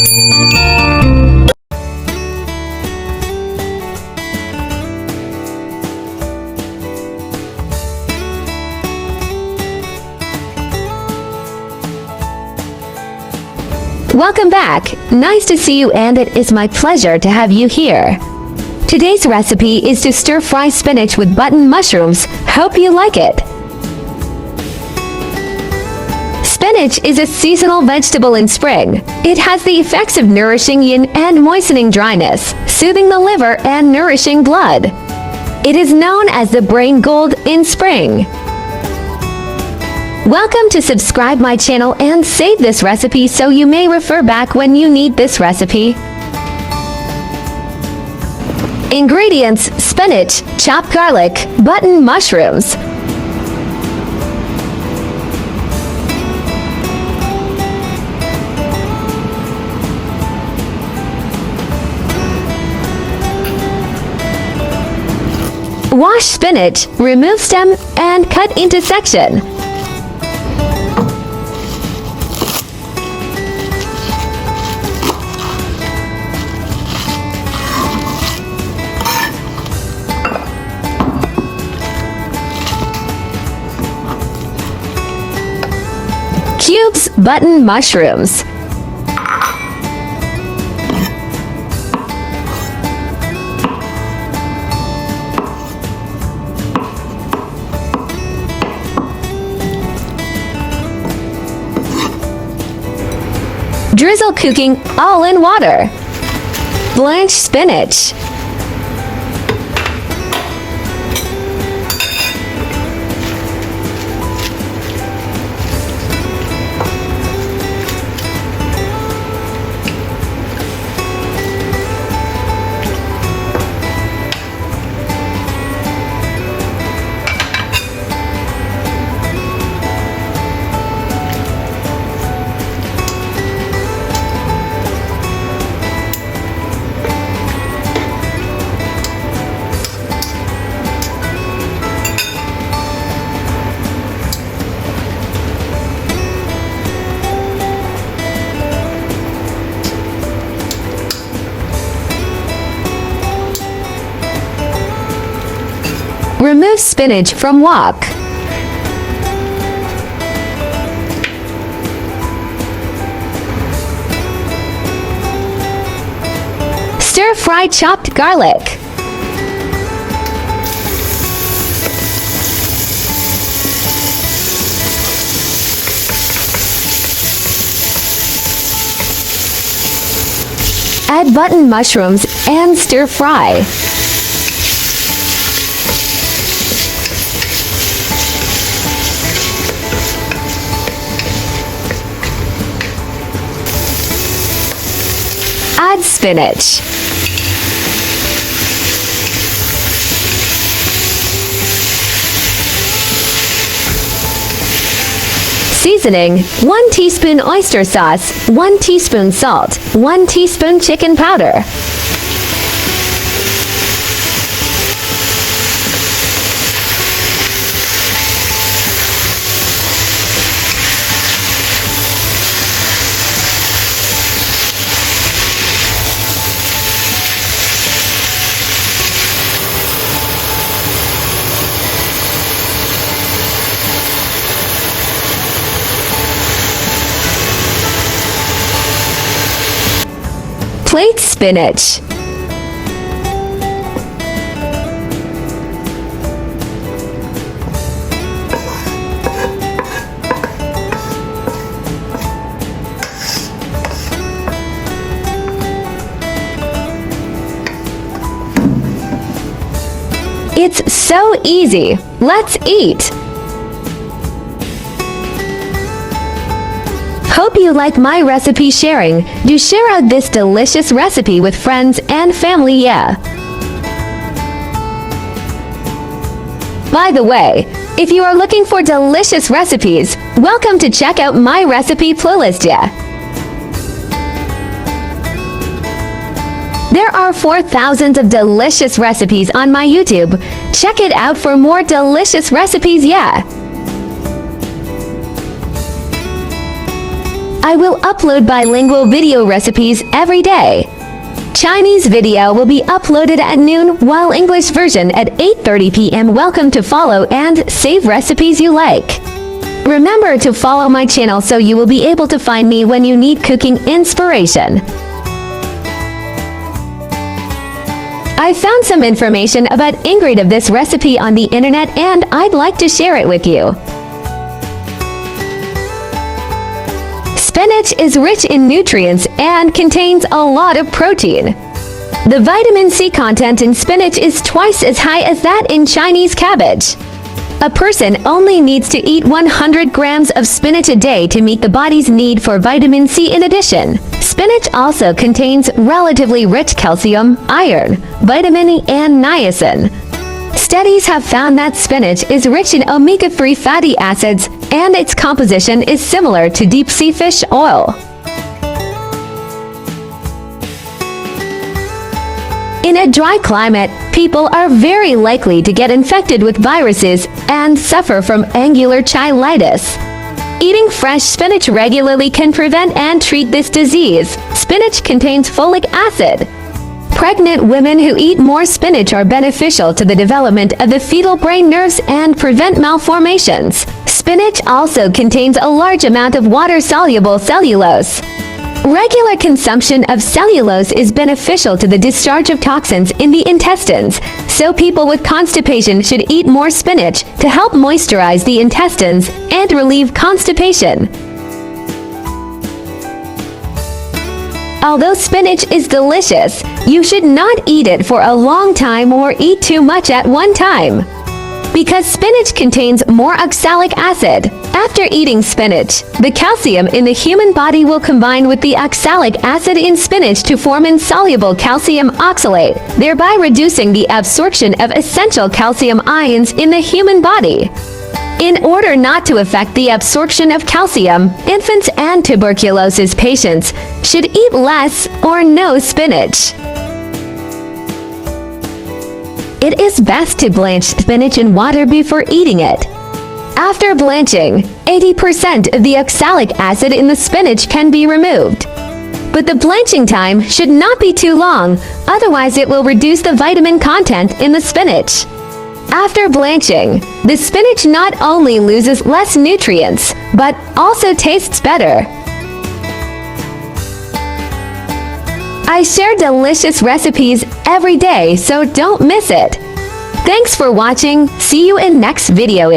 Welcome back. Nice to see you, and it is my pleasure to have you here. Today's recipe is to stir fry spinach with button mushrooms. Hope you like it. Spinach is a seasonal vegetable in spring. It has the effects of nourishing yin and moistening dryness, soothing the liver and nourishing blood. It is known as the brain gold in spring. Welcome to subscribe my channel and save this recipe so you may refer back when you need this recipe. Ingredients: spinach, chopped garlic, button mushrooms. Wash spinach, remove stem, and cut into section. Cubes button mushrooms. Drizzle cooking all in water. Blanch spinach. Remove spinach from wok. Stir fry chopped garlic. Add button mushrooms and stir fry. Add spinach. Seasoning: 1 teaspoon oyster sauce, 1 teaspoon salt, 1 teaspoon chicken powder. Plate spinach. It's so easy. Let's eat. Hope you like my recipe sharing. Do share out this delicious recipe with friends and family, yeah. By the way, if you are looking for delicious recipes, welcome to check out my recipe playlist, yeah. There are 4,000 of delicious recipes on my YouTube. Check it out for more delicious recipes, yeah. I will upload bilingual video recipes every day. Chinese video will be uploaded at noon, while English version at 8:30 p.m. Welcome to follow and save recipes you like. Remember to follow my channel so you will be able to find me when you need cooking inspiration. I found some information about ingredient of this recipe on the internet and I'd like to share it with you. Spinach is rich in nutrients and contains a lot of protein. The vitamin C content in spinach is twice as high as that in Chinese cabbage. A person only needs to eat 100 grams of spinach a day to meet the body's need for vitamin C. In addition, spinach also contains relatively rich calcium, iron, vitamin E, and niacin. Studies have found that spinach is rich in omega-3 fatty acids, and its composition is similar to deep-sea fish oil. In a dry climate, people are very likely to get infected with viruses and suffer from angular cheilitis. Eating fresh spinach regularly can prevent and treat this disease. Spinach contains folic acid. Pregnant women who eat more spinach are beneficial to the development of the fetal brain nerves and prevent malformations. Spinach also contains a large amount of water-soluble cellulose. Regular consumption of cellulose is beneficial to the discharge of toxins in the intestines, so people with constipation should eat more spinach to help moisturize the intestines and relieve constipation. Although spinach is delicious, you should not eat it for a long time or eat too much at one time. Because spinach contains more oxalic acid, after eating spinach, the calcium in the human body will combine with the oxalic acid in spinach to form insoluble calcium oxalate, thereby reducing the absorption of essential calcium ions in the human body. In order not to affect the absorption of calcium, infants and tuberculosis patients should eat less or no spinach. It is best to blanch spinach in water before eating it. After blanching, 80% of the oxalic acid in the spinach can be removed. But the blanching time should not be too long, otherwise it will reduce the vitamin content in the spinach. After blanching, the spinach not only loses less nutrients, but also tastes better. I share delicious recipes every day, so don't miss it. Thanks for watching. See you in next video.